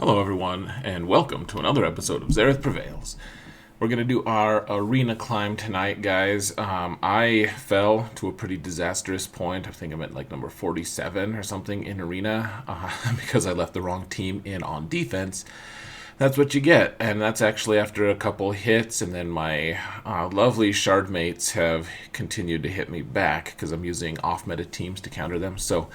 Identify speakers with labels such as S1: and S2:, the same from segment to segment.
S1: Hello everyone, and welcome to another episode of Zareth Prevails. We're going to do our arena climb tonight, guys. I fell to a pretty disastrous point. I think I'm at like number 47 or something in arena because I left the wrong team in on defense. That's what you get, and that's actually after a couple hits, and then my lovely shard mates have continued to hit me back because I'm using off-meta teams to counter them. So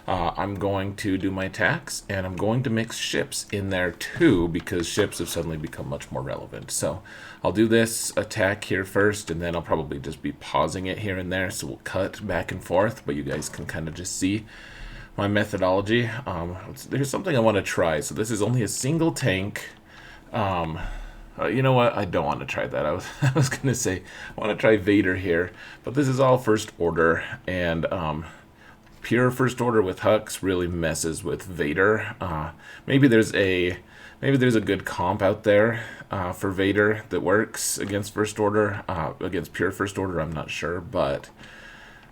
S1: I'm going to do my attacks, and I'm going to mix ships in there too because ships have suddenly become much more relevant. So I'll do this attack here first, and then I'll probably just be pausing it here and there, so we'll cut back and forth, but you guys can kind of just see my methodology. There's something I want to try. So this is only a single tank. You know what? I don't want to try that. I was gonna say I want to try Vader here, but this is all first order, and pure first order with Hux really messes with Vader. Maybe there's a good comp out there for Vader that works against first order, against pure first order. I'm not sure, but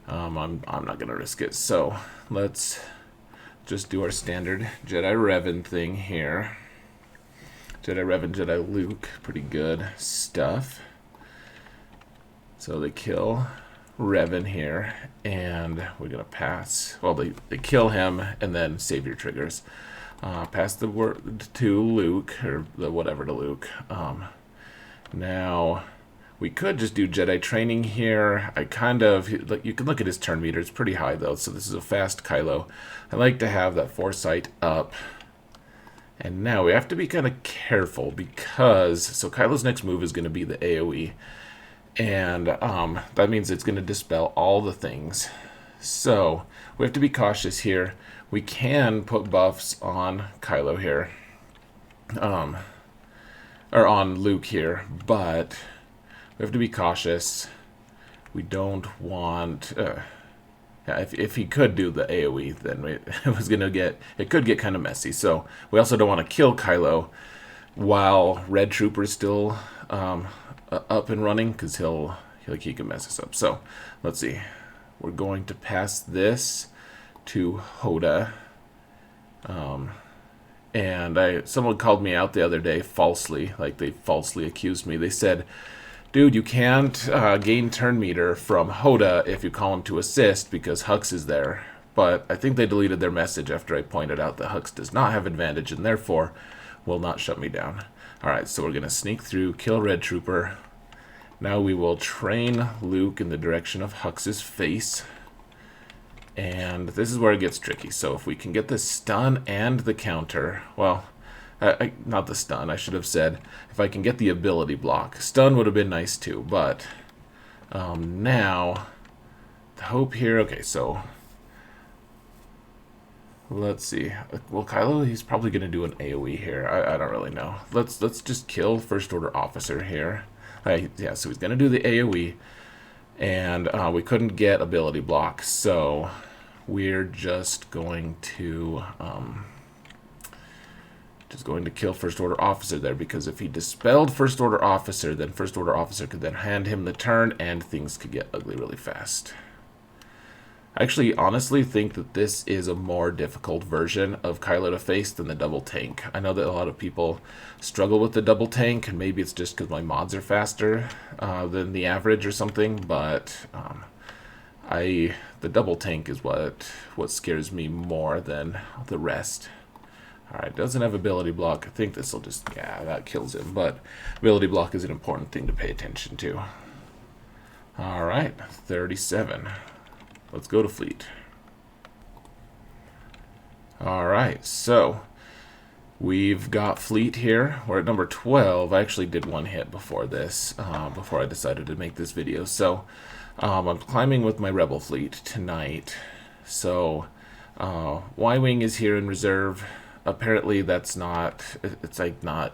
S1: I'm not gonna risk it. So let's just do our standard Jedi Revan thing here. Jedi Revan, Jedi Luke, pretty good stuff. So they kill Revan here, and we're gonna pass. Well, they kill him, and then Savior triggers. Pass the word to Luke, or the whatever to Luke. Now we could just do Jedi training here. You can look at his turn meter. It's pretty high though, so this is a fast Kylo. I like to have that foresight up. And now we have to be kind of careful because, so Kylo's next move is going to be the AoE. And that means it's going to dispel all the things. So we have to be cautious here. We can put buffs on Kylo here. Or on Luke here. But we have to be cautious. We don't want... Yeah, if he could do the AoE, then it could get kind of messy. So we also don't want to kill Kylo while Red Trooper is still up and running, because he can mess us up. So let's see. We're going to pass this to Hoda. And someone called me out the other day falsely, like they falsely accused me. They said, dude, you can't gain turn meter from Hoda if you call him to assist because Hux is there. But I think they deleted their message after I pointed out that Hux does not have advantage and therefore will not shut me down. Alright, so we're going to sneak through, kill Red Trooper. Now we will train Luke in the direction of Hux's face. And this is where it gets tricky. So if we can get the stun and the counter, well... not the stun, I should have said. If I can get the ability block. Stun would have been nice too, but now the hope here. Okay, so let's see. Well, Kylo, he's probably going to do an AoE here. I don't really know. Let's just kill First Order Officer here. Yeah, so he's going to do the AoE, and we couldn't get ability block, so we're just going to kill First Order Officer there, because if he dispelled First Order Officer, then First Order Officer could then hand him the turn, and things could get ugly really fast. I actually honestly think that this is a more difficult version of Kylo to face than the double tank. I know that a lot of people struggle with the double tank, and maybe it's just because my mods are faster than the average or something, but the double tank is what scares me more than the rest. Alright, doesn't have ability block. I think this will just, yeah, that kills him. But ability block is an important thing to pay attention to. Alright, 37. Let's go to fleet. Alright, so we've got fleet here. We're at number 12. I actually did one hit before this, before I decided to make this video. So I'm climbing with my Rebel fleet tonight. So Y-Wing is here in reserve. Apparently it's like not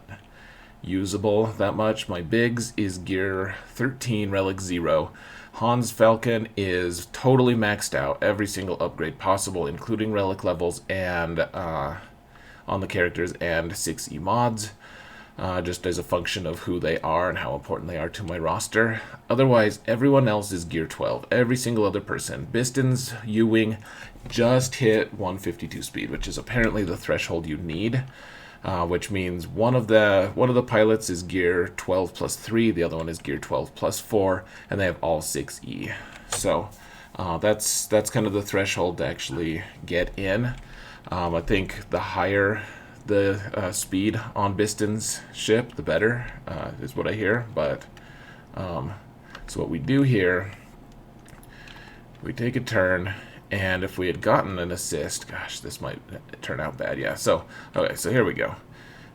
S1: usable that much. My Biggs is gear 13, relic 0. Han's Falcon is totally maxed out. Every single upgrade possible, including relic levels and on the characters and 6E mods. Just as a function of who they are and how important they are to my roster. Otherwise, everyone else is gear 12. Every single other person. Biston's U-Wing just hit 152 speed, which is apparently the threshold you need. which means one of the pilots is gear 12 plus 3, the other one is gear 12 plus 4, and they have all 6E. So that's kind of the threshold to actually get in. I think the higher the speed on Biston's ship, the better, is what I hear. But so what we do here, we take a turn, and if we had gotten an assist, gosh, this might turn out bad. Yeah. So okay, so here we go.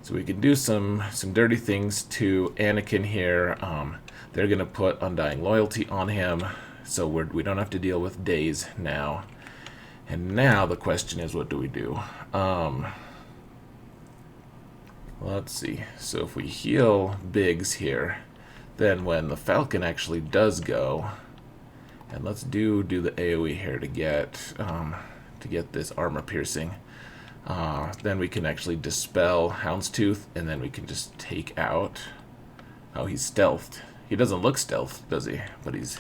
S1: So we can do some dirty things to Anakin here. They're gonna put Undying Loyalty on him, so we don't have to deal with days now. And now the question is, what do we do? Let's see. So if we heal Biggs here, then when the Falcon actually does go, and let's do the AoE here to get this armor piercing, then we can actually dispel Houndstooth, and then we can just take out. Oh, he's stealthed. He doesn't look stealth, does he? But he's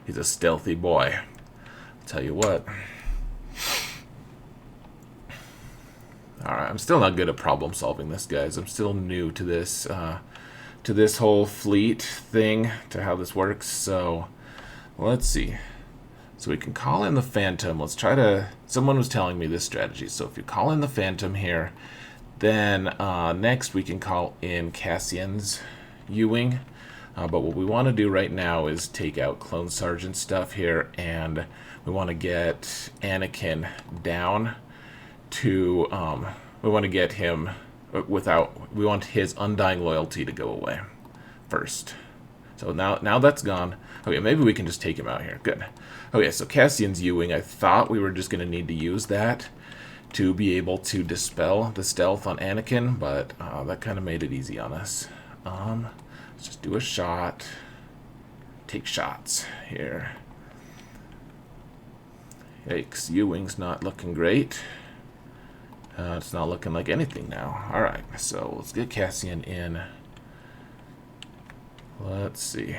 S1: a stealthy boy. I'll tell you what. Alright, I'm still not good at problem solving this, guys. I'm still new to this whole fleet thing, to how this works. So let's see. So we can call in the Phantom. Let's try to... Someone was telling me this strategy. So if you call in the Phantom here, then next we can call in Cassian's U-Wing. But what we want to do right now is take out Clone Sergeant stuff here, and we want to get Anakin down to... we want to get him without... We want his Undying Loyalty to go away first. So now that's gone. Okay, maybe we can just take him out here. Good. Okay, so Cassian's U-Wing, I thought we were just going to need to use that to be able to dispel the stealth on Anakin, but that kind of made it easy on us. Let's just do a shot. Take shots here. Yikes, U-Wing's not looking great. It's not looking like anything now. Alright, so let's get Cassian in. Let's see.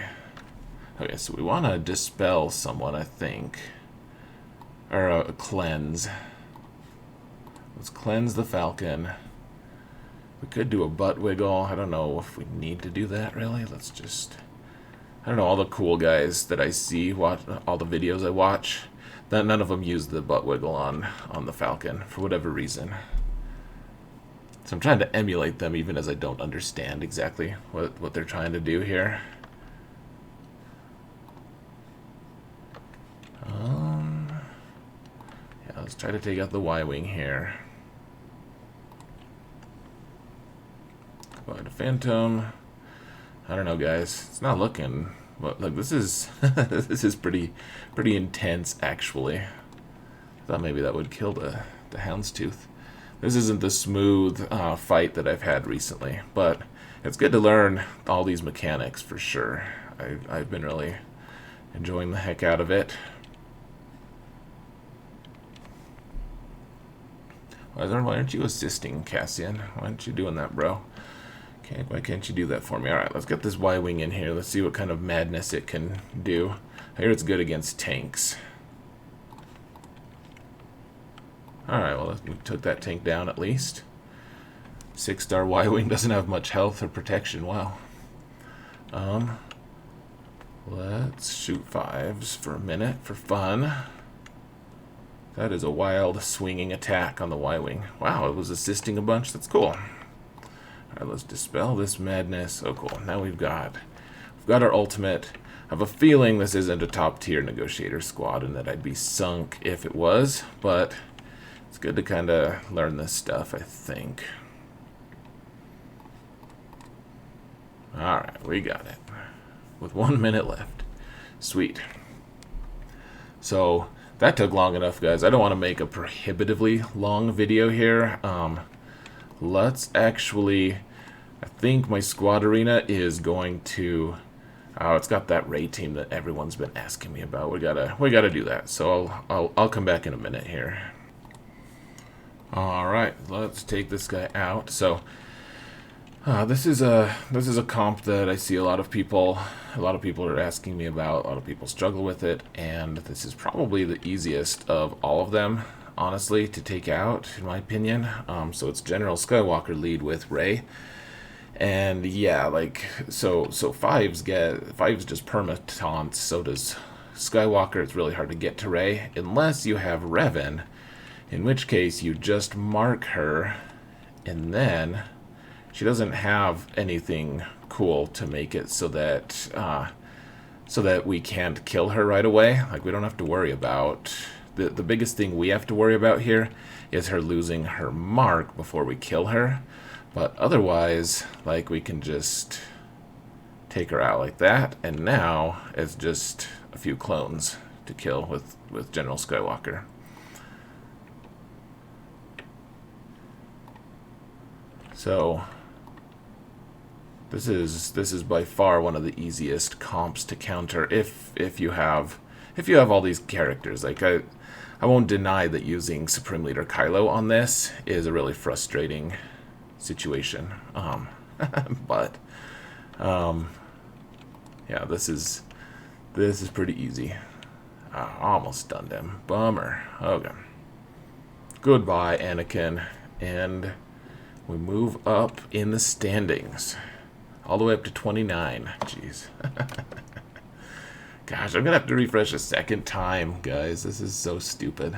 S1: Okay, so we want to dispel someone, I think. Or cleanse. Let's cleanse the Falcon. We could do a butt wiggle. I don't know if we need to do that, really. Let's just... I don't know, all the cool guys that I see, all the videos I watch, none of them use the butt wiggle on the Falcon, for whatever reason. So I'm trying to emulate them, even as I don't understand exactly what they're trying to do here. Yeah, let's try to take out the Y-Wing here. But a Phantom... I don't know, guys. It's not looking... But like, this is this is pretty intense, actually. I thought maybe that would kill the Houndstooth. This isn't the smooth fight that I've had recently, but it's good to learn all these mechanics for sure. I've been really enjoying the heck out of it. Why aren't you assisting, Cassian? Why aren't you doing that, bro? Okay, why can't you do that for me? Alright, let's get this Y-Wing in here. Let's see what kind of madness it can do. I hear it's good against tanks. Alright, well, we took that tank down at least. 6-star Y-Wing doesn't have much health or protection. Wow. Let's shoot 5s for a minute for fun. That is a wild swinging attack on the Y-Wing. Wow, it was assisting a bunch. That's cool. Alright, let's dispel this madness. Oh, cool. Now we've got our ultimate. I have a feeling this isn't a top-tier negotiator squad and that I'd be sunk if it was, but it's good to kind of learn this stuff, I think. Alright, we got it. With 1 minute left. Sweet. So, that took long enough, guys. I don't want to make a prohibitively long video here. Let's actually... I think my squad arena is going to... Oh, it's got that raid team that everyone's been asking me about. We gotta do that. So I'll come back in a minute here. All right, let's take this guy out. So this is a comp that I see a lot of people are asking me about. A lot of people struggle with it, and this is probably the easiest of all of them. honestly, to take out, in my opinion. So it's General Skywalker lead with Rey. And yeah, like so fives just perma taunts, so does Skywalker. It's really hard to get to Rey unless you have Revan, in which case you just mark her, and then she doesn't have anything cool to make it so that we can't kill her right away. Like, we don't have to worry about the biggest thing we have to worry about here is her losing her mark before we kill her. But otherwise, like, we can just take her out like that, and now it's just a few clones to kill with General Skywalker. So this is by far one of the easiest comps to counter if you have all these characters. Like, I won't deny that using Supreme Leader Kylo on this is a really frustrating situation. But yeah, this is pretty easy. Almost stunned him. Bummer. Okay. Goodbye, Anakin, and we move up in the standings. All the way up to 29. Jeez. Gosh, I'm going to have to refresh a second time, guys. This is so stupid.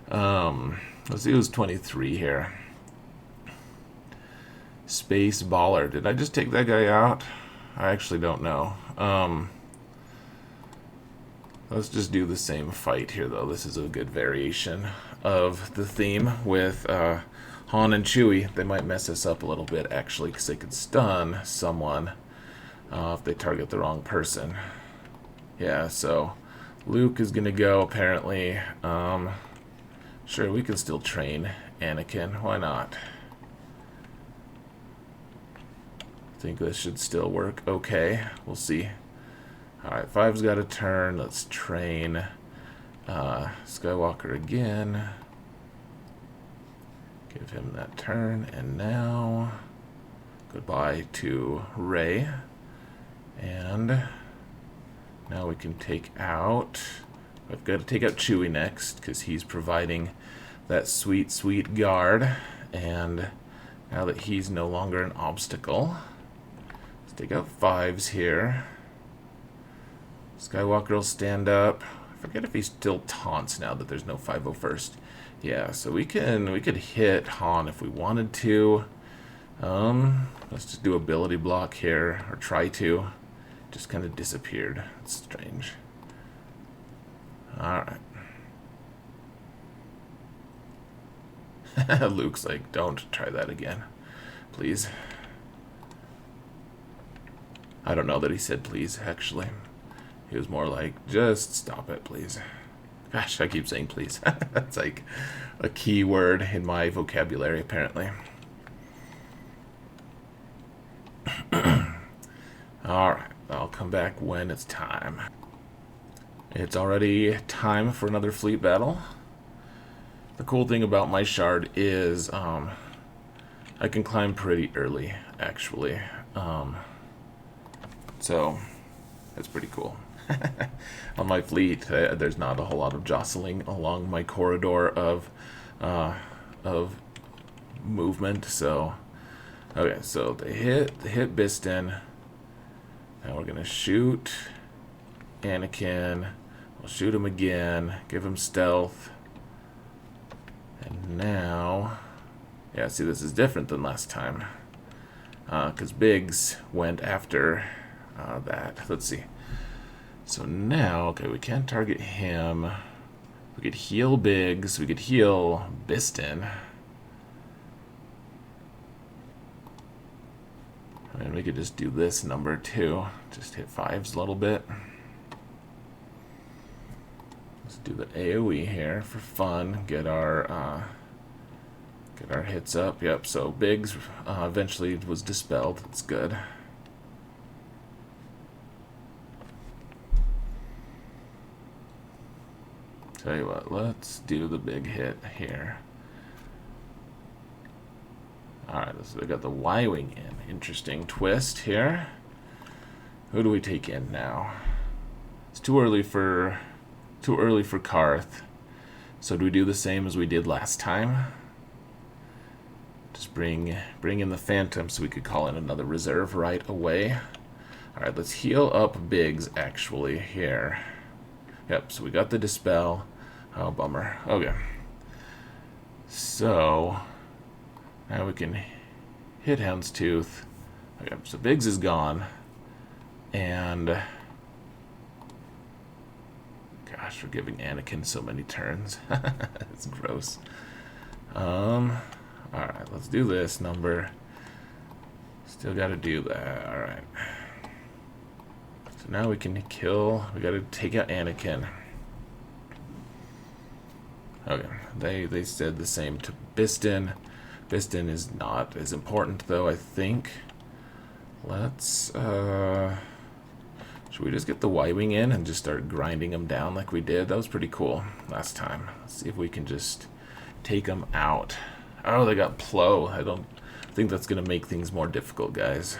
S1: Let's see who's 23 here. Space Baller. Did I just take that guy out? I actually don't know. Let's just do the same fight here, though. This is a good variation of the theme with Han and Chewie. They might mess us up a little bit, actually, because they could stun someone if they target the wrong person. Yeah, so Luke is going to go, apparently. Sure, we can still train Anakin. Why not? I think this should still work okay. We'll see. Alright, Five's got a turn. Let's train Skywalker again. Give him that turn, and now goodbye to Rey. And now we can take out, I've got to take out Chewie next, because he's providing that sweet, sweet guard. And now that he's no longer an obstacle, let's take out Fives here. Skywalker will stand up. I forget if he still taunts now that there's no 501st. Yeah, so we could hit Han if we wanted to. Let's just do ability block here, or try to. Just kind of disappeared. That's strange. Alright. Luke's like, don't try that again. Please. I don't know that he said please, actually. He was more like, just stop it, please. Gosh, I keep saying please. That's like a key word in my vocabulary, apparently. Alright, I'll come back when it's time. It's already time for another fleet battle. The cool thing about my shard is I can climb pretty early, actually. So, that's pretty cool. On my fleet, there's not a whole lot of jostling along my corridor of movement. So, okay, so they hit Biston. Now we're gonna shoot Anakin. We'll shoot him again. Give him stealth. And now, yeah, see, this is different than last time, because Biggs went after that. Let's see. So now, okay, we can't target him. We could heal Biggs. We could heal Biston. I mean, we could just do this number too. Just hit Fives a little bit. Let's do the AoE here for fun. Get our hits up. Yep. So Biggs eventually was dispelled. That's good. Tell you what, let's do the big hit here. Alright, so we got the Y-Wing in. Interesting twist here. Who do we take in now? It's too early for Karth. So do we do the same as we did last time? Just bring in the Phantom so we could call in another reserve right away. Alright, let's heal up Biggs, actually, here. Yep, so we got the Dispel. Oh, bummer. Okay. So, now we can hit Houndstooth. Okay, so Biggs is gone. And... gosh, we're giving Anakin so many turns. It's gross. Alright, let's do this number. Still gotta do that. Alright. So now we can kill... we gotta take out Anakin. Okay, they said the same to Biston. Biston is not as important, though, I think. Let's, should we just get the Y-Wing in and just start grinding them down like we did? That was pretty cool last time. Let's see if we can just take them out. Oh, they got Plo. I don't think that's going to make things more difficult, guys.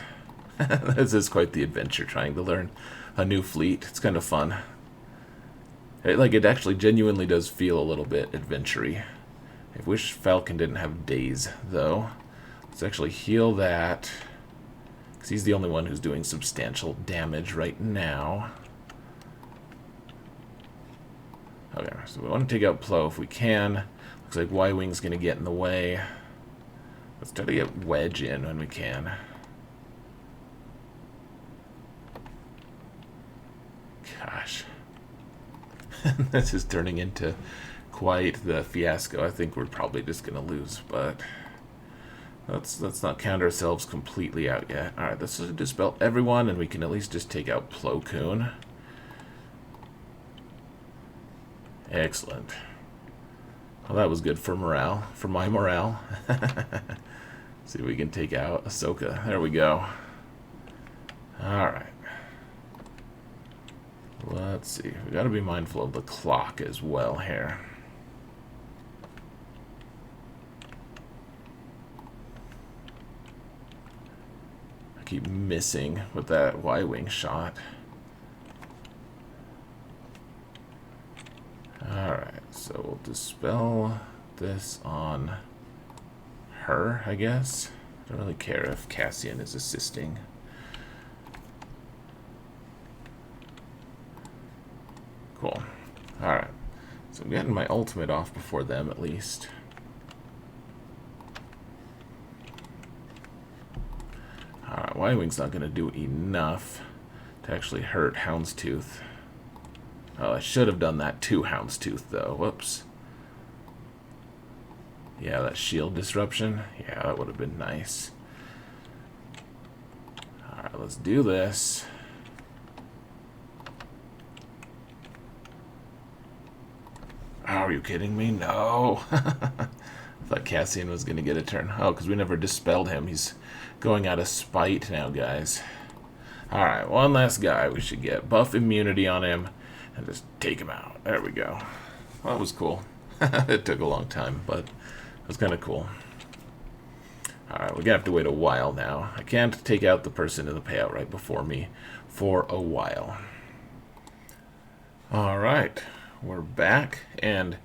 S1: This is quite the adventure, trying to learn a new fleet. It's kind of fun. It actually genuinely does feel a little bit adventure-y. I wish Falcon didn't have daze, though. Let's actually heal that, because he's the only one who's doing substantial damage right now. Okay, so we want to take out Plo if we can. Looks like Y-Wing's going to get in the way. Let's try to get Wedge in when we can. Gosh. This is turning into quite the fiasco. I think we're probably just going to lose, but let's not count ourselves completely out yet. Alright, let's just dispel everyone, and we can at least just take out Plo Koon. Excellent. Well, that was good for morale, for my morale. See if we can take out Ahsoka. There we go. Alright. Let's see. We got to be mindful of the clock as well here. I keep missing with that Y-Wing shot. Alright, so we'll dispel this on her, I guess. I don't really care if Cassian is assisting. Cool. Alright. So I'm getting my ultimate off before them, at least. Alright, Y-Wing's not going to do enough to actually hurt Houndstooth. Oh, I should have done that to Houndstooth, though. Whoops. Yeah, that shield disruption. Yeah, that would have been nice. Alright, let's do this. Oh, are you kidding me? No. I thought Cassian was going to get a turn. Oh, because we never dispelled him. He's going out of spite now, guys. Alright, one last guy we should get. Buff immunity on him and just take him out. There we go. Well, that was cool. It took a long time, but it was kind of cool. Alright, we're going to have to wait a while now. I can't take out the person in the payout right before me for a while. Alright. We're back, and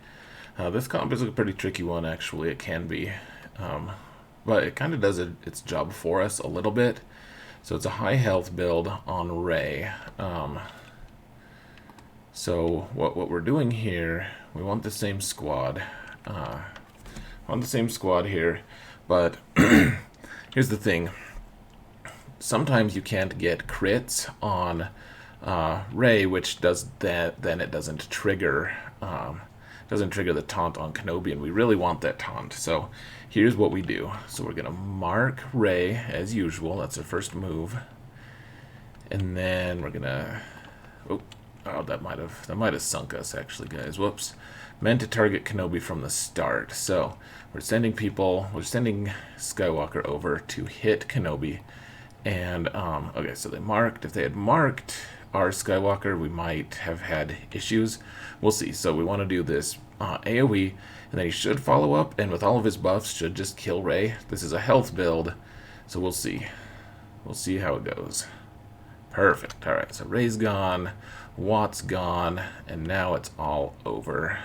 S1: this comp is a pretty tricky one, actually. It can be, but it kind of does its job for us a little bit. So it's a high health build on Rey. So what we're doing here, we want the same squad. Here, but here's the thing. Sometimes you can't get crits on Rey, which does that, then it doesn't trigger the taunt on Kenobi, and we really want that taunt. So here's what we do. So we're gonna mark Rey as usual. That's our first move, and then we're gonna that might have sunk us, actually, guys. Whoops. Meant to target Kenobi from the start. So we're sending Skywalker over to hit Kenobi, and okay, so they marked. If they had marked our Skywalker, we might have had issues. We'll see. So we want to do this AoE, and then he should follow up, and with all of his buffs, should just kill Rey. This is a health build, so we'll see. We'll see how it goes. Perfect. Alright, so Rey's gone, Watt's gone, and now it's all over.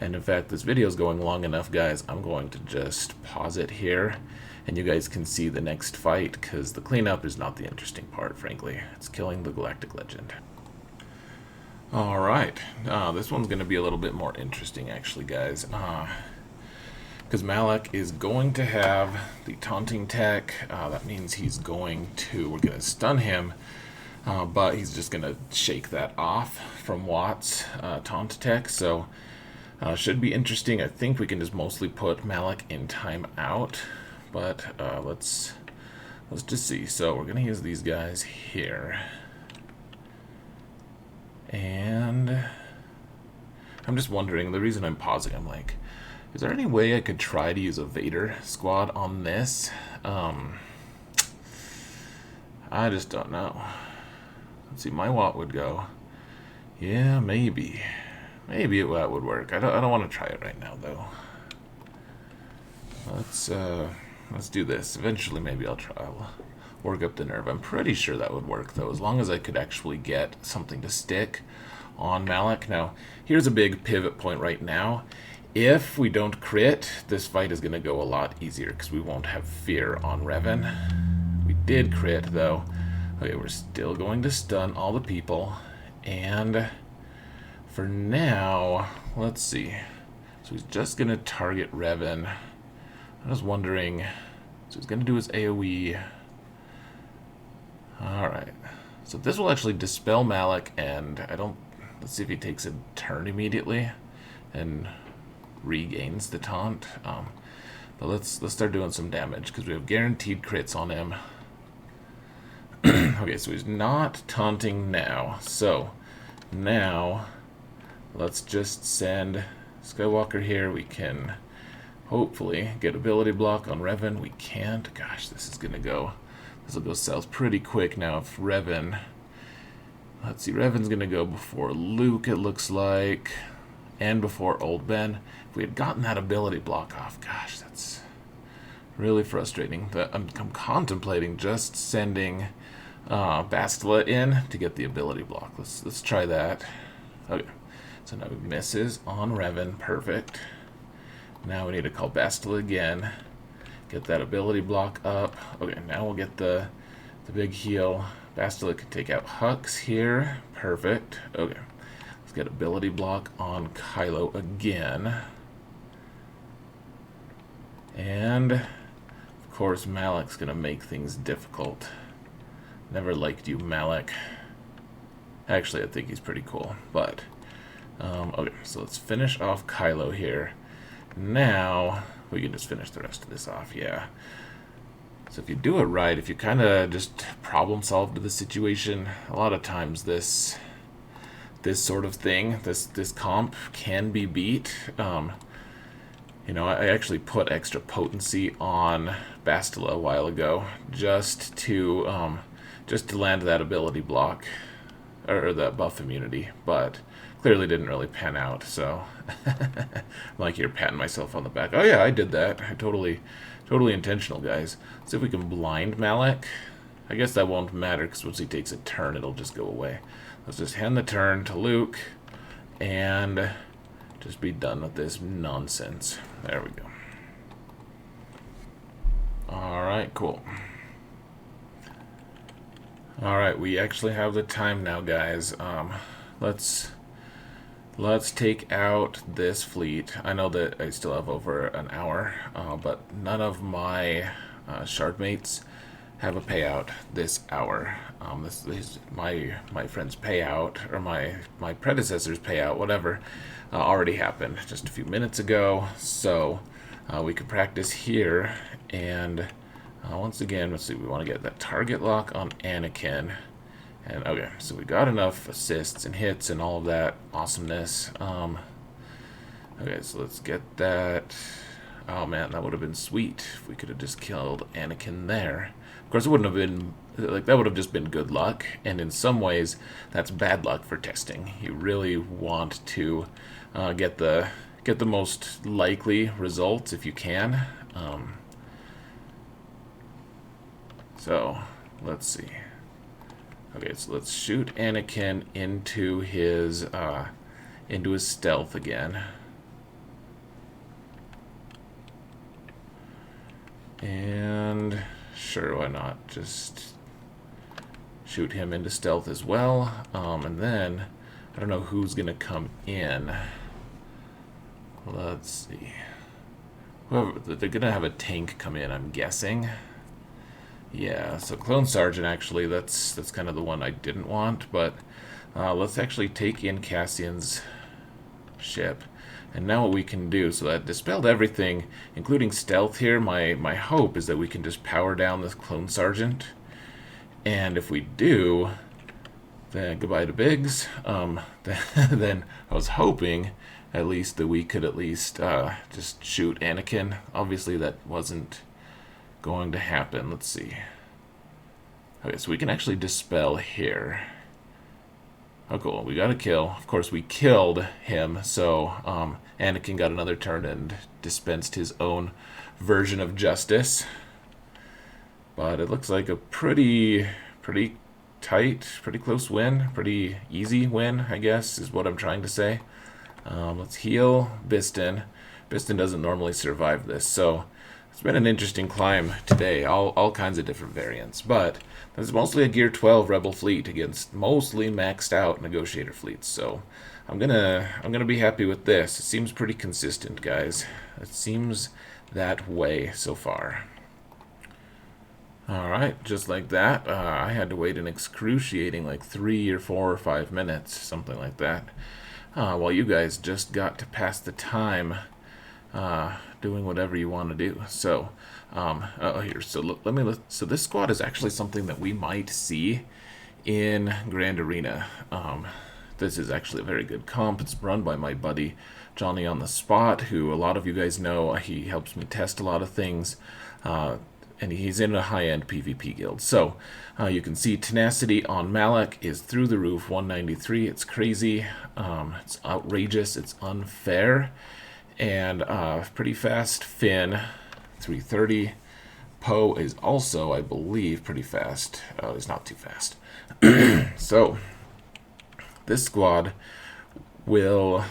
S1: And in fact, this video is going long enough, guys. I'm going to just pause it here, and you guys can see the next fight, because the cleanup is not the interesting part, frankly. It's killing the Galactic Legend. Alright, this one's going to be a little bit more interesting, actually, guys. Because Malak is going to have the taunting tech. That means we're going to stun him, but he's just going to shake that off from Watt's taunt tech. So should be interesting. I think we can just mostly put Malak in timeout, but let's just see. So we're going to use these guys here, and I'm just wondering. The reason I'm pausing, I'm like, is there any way I could try to use a Vader squad on this? I just don't know. Let's see, my Watt would go. Yeah, maybe. Maybe that would work. I don't want to try it right now, though. Let's do this. Eventually, maybe I'll work up the nerve. I'm pretty sure that would work, though, as long as I could actually get something to stick on Malak. Now, here's a big pivot point right now. If we don't crit, this fight is going to go a lot easier, because we won't have fear on Revan. We did crit, though. Okay, we're still going to stun all the people, and for now, let's see. So he's just going to target Revan. I was wondering, so he's going to do his AoE. Alright. So this will actually dispel Malak, and let's see if he takes a turn immediately and regains the taunt. But let's start doing some damage, because we have guaranteed crits on him. Okay, so he's not taunting now. So now let's just send Skywalker here. We can hopefully get ability block on Revan. We can't. Gosh, this will go south pretty quick now if Revan. Let's see, Revan's gonna go before Luke, it looks like, and before Old Ben. If we had gotten that ability block off, gosh, that's really frustrating. I'm contemplating just sending Bastila in to get the ability block. Let's try that. Okay, so now he misses on Revan. Perfect. Now we need to call Bastila again. Get that ability block up. Okay, now we'll get the big heal. Bastila can take out Hux here. Perfect. Okay, let's get ability block on Kylo again. And of course, Malak's gonna make things difficult. Never liked you, Malak. Actually, I think he's pretty cool, but okay, so let's finish off Kylo here. Now we can just finish the rest of this off. Yeah, so if you do it right, if you kind of just problem solve the situation, a lot of times this sort of thing, this comp can be beat. You know, I actually put extra potency on Bastila a while ago just to land that ability block, or the buff immunity, but clearly didn't really pan out, so I'm like here patting myself on the back. Oh yeah, I did that. I totally intentional, guys. Let's see if we can blind Malak. I guess that won't matter, because once he takes a turn, it'll just go away. Let's just hand the turn to Luke, and just be done with this nonsense. There we go. Alright, cool. Alright, we actually have the time now, guys. Let's take out this fleet. I know that I still have over an hour, but none of my shard mates have a payout this hour. This is my friend's payout, or my predecessor's payout, whatever, already happened just a few minutes ago. So we could practice here, and once again, let's see, we want to get that target lock on Anakin. And okay, so we got enough assists and hits and all of that awesomeness. Okay, so let's get that. Oh man, that would have been sweet if we could have just killed Anakin there. Of course, it wouldn't have been, like, that would have just been good luck, and in some ways, that's bad luck for testing. You really want to get the most likely results if you can. So let's see. Okay, so let's shoot Anakin into his stealth again. And sure, why not? Just shoot him into stealth as well. And then, I don't know who's going to come in. Let's see. Whoever, they're going to have a tank come in, I'm guessing. Yeah, so Clone Sergeant, actually, that's kind of the one I didn't want. But let's actually take in Cassian's ship. And now what we can do, so that dispelled everything, including stealth here. My hope is that we can just power down this Clone Sergeant. And if we do, then goodbye to Biggs. Then I was hoping at least that we could at least just shoot Anakin. Obviously that wasn't going to happen. Let's see. Okay, so we can actually dispel here. Oh, cool. We got a kill. Of course, we killed him, so Anakin got another turn and dispensed his own version of justice. But it looks like a pretty tight, pretty close win. Pretty easy win, I guess, is what I'm trying to say. Let's heal Biston. Biston doesn't normally survive this, so it's been an interesting climb today. All kinds of different variants, but there's mostly a Gear 12 Rebel fleet against mostly maxed out Negotiator fleets. So I'm gonna be happy with this. It seems pretty consistent, guys. It seems that way so far. Alright, just like that. I had to wait an excruciating like 3 or 4 or 5 minutes, something like that. While you guys just got to pass the time doing whatever you want to do. So, here, so this squad is actually something that we might see in Grand Arena. This is actually a very good comp. It's run by my buddy Johnny on the Spot, who a lot of you guys know. He helps me test a lot of things, and he's in a high-end PvP guild. So you can see tenacity on Malak is through the roof, 193. It's crazy. It's outrageous. It's unfair. And pretty fast Finn, 330. Poe is also, I believe, pretty fast. He's not too fast. So this squad will,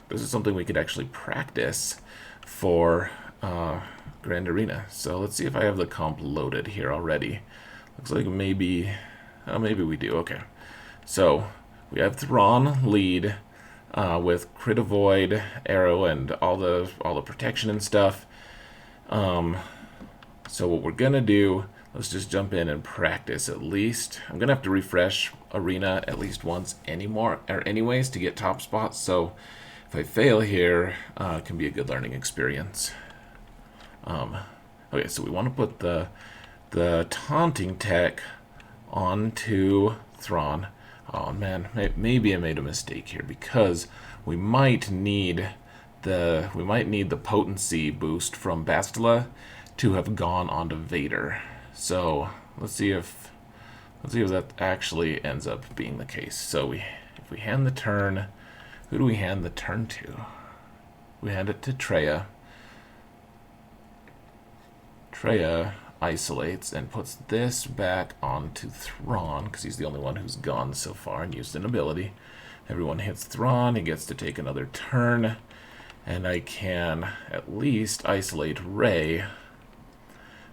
S1: this is something we could actually practice for Grand Arena. So let's see if I have the comp loaded here already. Looks like maybe we do. Okay. So we have Thrawn lead with crit avoid, arrow, and all the protection and stuff. So what we're gonna do, let's just jump in and practice at least. I'm gonna have to refresh Arena at least once anyways to get top spots. So if I fail here, it can be a good learning experience. Okay, so we want to put the taunting tech onto Thrawn. Oh man, maybe I made a mistake here because we might need the potency boost from Bastila to have gone onto Vader. So let's see if that actually ends up being the case. So if we hand the turn, who do we hand the turn to? We hand it to Traya. Traya isolates and puts this back onto Thrawn because he's the only one who's gone so far and used an ability. Everyone hits Thrawn, he gets to take another turn, and I can at least isolate Rey.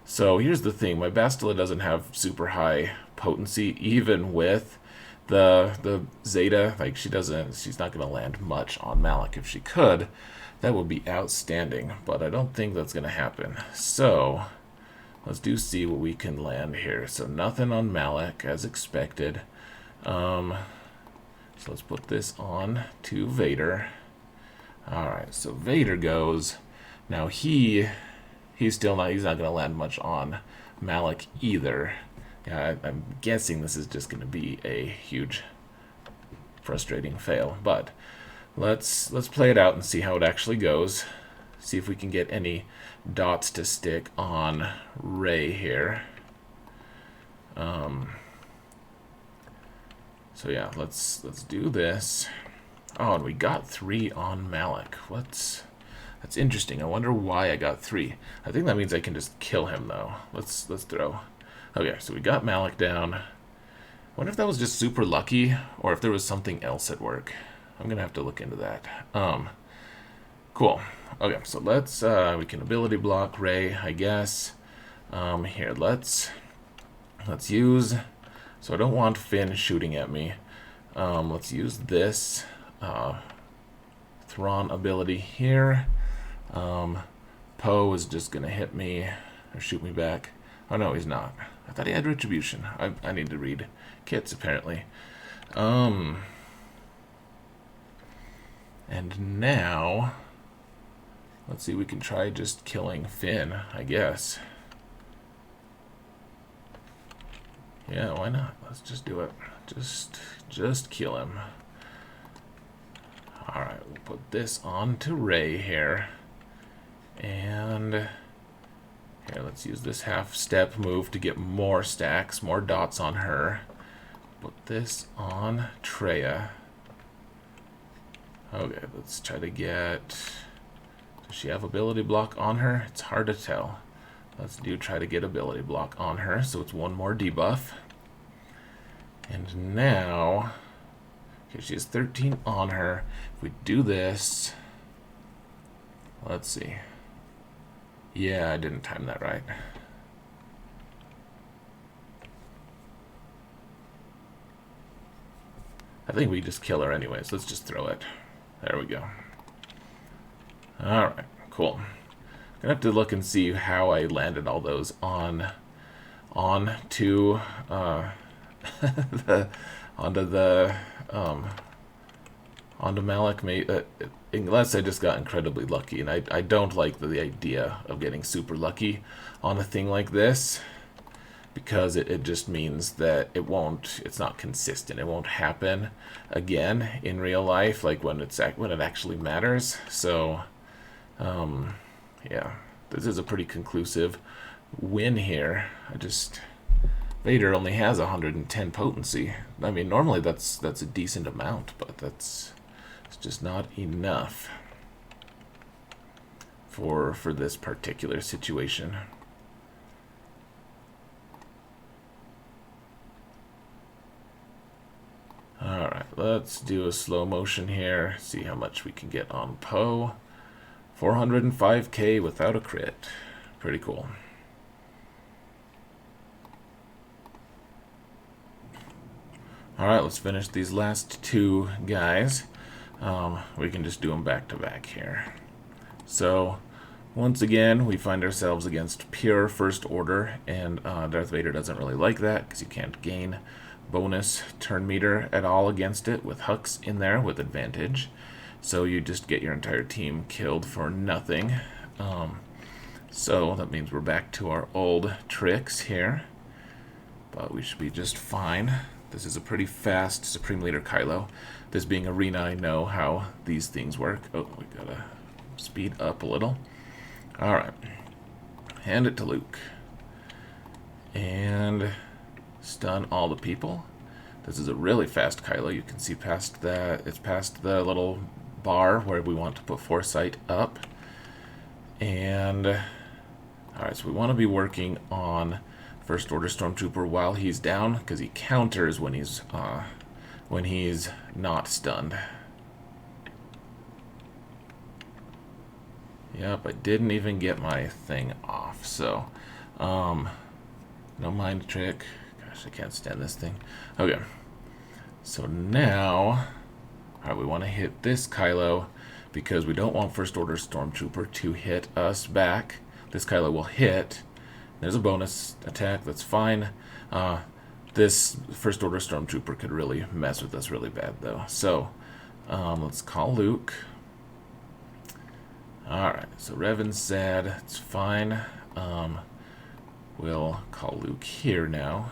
S1: So here's the thing, my Bastila doesn't have super high potency, even with the Zeta. Like she's not gonna land much on Malak. If she could, that would be outstanding, but I don't think that's gonna happen. So let's see what we can land here. So nothing on Malak as expected. So let's put this on to Vader. Alright, so Vader goes. Now he's not gonna land much on Malak either. Yeah, I'm guessing this is just gonna be a huge frustrating fail, but let's play it out and see how it actually goes. See if we can get any dots to stick on Rey here. So yeah, let's do this. Oh, and we got 3 on Malak. That's interesting. I wonder why I got 3. I think that means I can just kill him though. Let's throw. Okay, so we got Malak down. I wonder if that was just super lucky or if there was something else at work. I'm gonna have to look into that. Cool. Okay, so let's, we can ability block Rey, I guess. Here, let's use, so I don't want Finn shooting at me. Let's use this Thrawn ability here. Poe is just going to hit me or shoot me back. Oh, no, he's not. I thought he had retribution. I need to read kits, apparently. And now, let's see, we can try just killing Finn, I guess. Yeah, why not? Let's just do it. Just kill him. Alright, we'll put this on to Rey here. And here, let's use this half-step move to get more stacks, more dots on her. Put this on Traya. Okay, let's try to get... Does she have ability block on her? It's hard to tell. Let's try to get ability block on her, so it's one more debuff. And now... Okay, she has 13 on her. If we do this... Let's see. Yeah, I didn't time that right. I think we just kill her anyways. Let's just throw it. There we go. Alright, cool. Gonna have to look and see how I landed all those onto onto Malak, unless I just got incredibly lucky, and I don't like the idea of getting super lucky on a thing like this, because it just means that it's not consistent. It won't happen again in real life, like when it actually matters. So, yeah, this is a pretty conclusive win here. Vader only has 110 potency. I mean, normally that's a decent amount, but it's just not enough for this particular situation. Alright, let's do a slow motion here, see how much we can get on Poe. 405k without a crit. Pretty cool. Alright, let's finish these last two guys. We can just do them back to back here. So, once again, we find ourselves against pure First Order, and Darth Vader doesn't really like that, because you can't gain bonus turn meter at all against it with Hux in there with advantage. So you just get your entire team killed for nothing. So that means we're back to our old tricks here. But we should be just fine. This is a pretty fast Supreme Leader Kylo. This being Arena, I know how these things work. Oh, we gotta speed up a little. Alright. Hand it to Luke. And stun all the people. This is a really fast Kylo. You can see past that. It's past the little bar where we want to put Foresight up. And alright, so we want to be working on First Order Stormtrooper while he's down, because he counters when he's not stunned. Yep, I didn't even get my thing off, so no mind trick. Gosh, I can't stand this thing. Okay, so now, alright, we want to hit this Kylo because we don't want First Order Stormtrooper to hit us back. This Kylo will hit. There's a bonus attack, that's fine. This First Order Stormtrooper could really mess with us really bad, though. So, let's call Luke. Alright, so Revan's sad, it's fine. We'll call Luke here now.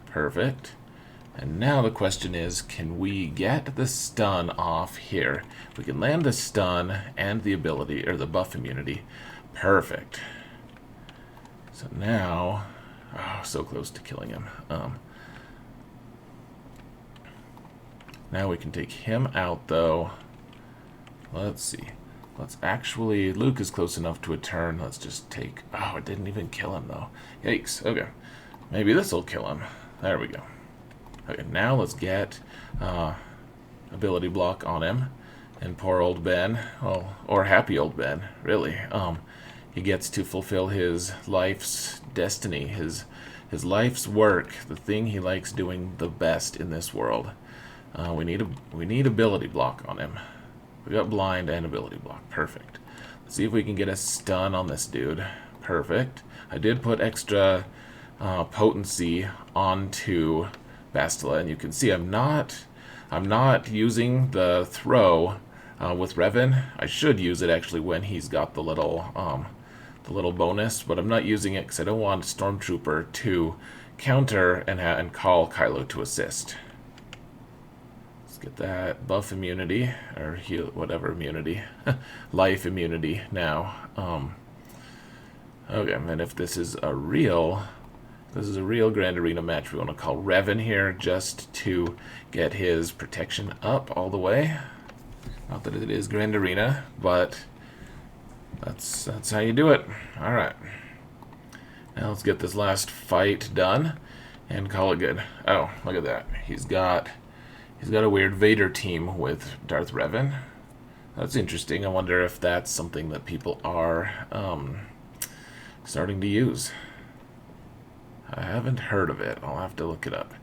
S1: Perfect. And now the question is, can we get the stun off here? We can land the stun and the ability, or the buff immunity. Perfect. So now, oh, so close to killing him. Now we can take him out, though. Let's see. Let's actually, Luke is close enough to a turn. Let's just take, oh, it didn't even kill him, though. Yikes. Okay. Maybe this will kill him. There we go. Okay, now let's get ability block on him. And poor old Ben, well, or happy old Ben, really. He gets to fulfill his life's destiny, his life's work, the thing he likes doing the best in this world. We need ability block on him. We got blind and ability block. Perfect. Let's see if we can get a stun on this dude. Perfect. I did put extra potency onto Bastila, and you can see I'm not using the throw with Revan. I should use it actually when he's got the little bonus, but I'm not using it because I don't want Stormtrooper to counter and call Kylo to assist. Let's get that buff immunity, or heal, whatever immunity, life immunity now. Okay, and if this is a real Grand Arena match, we want to call Revan here just to get his protection up all the way. Not that it is Grand Arena, but that's how you do it. All right. Now let's get this last fight done and call it good. Oh, look at that. He's got a weird Vader team with Darth Revan. That's interesting. I wonder if that's something that people are starting to use. I haven't heard of it. I'll have to look it up.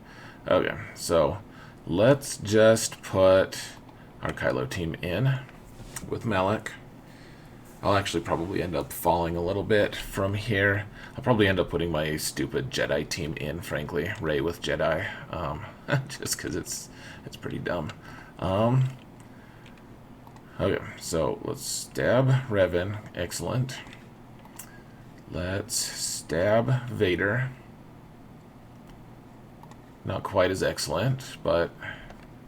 S1: Okay, so let's just put our Kylo team in with Malak. I'll actually probably end up falling a little bit from here. I'll probably end up putting my stupid Jedi team in, frankly. Rey with Jedi. Just because it's pretty dumb. Okay, so let's stab Revan. Excellent. Let's stab Vader. Not quite as excellent, but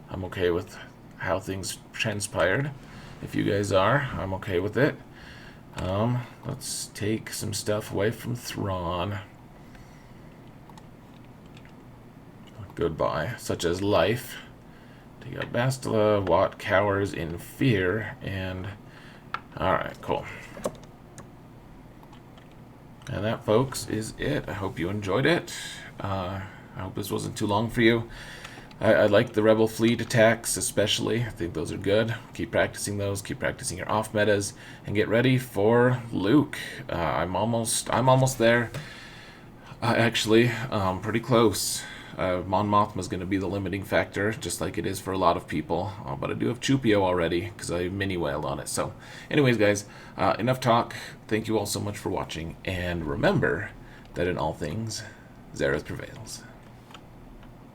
S1: I'm okay with how things transpired. If you guys are, I'm okay with it. Let's take some stuff away from Thrawn. Goodbye, such as life. Take out Bastila, Wat cowers in fear, and alright, cool. And that, folks, is it. I hope you enjoyed it. I hope this wasn't too long for you. I like the Rebel fleet attacks, especially. I think those are good. Keep practicing those. Keep practicing your off metas, and get ready for Luke. I'm almost there. Actually, pretty close. Mon Mothma's going to be the limiting factor, just like it is for a lot of people. But I do have Chupio already because I mini whaled on it. So, anyways, guys, enough talk. Thank you all so much for watching, and remember that in all things, Zareth prevails.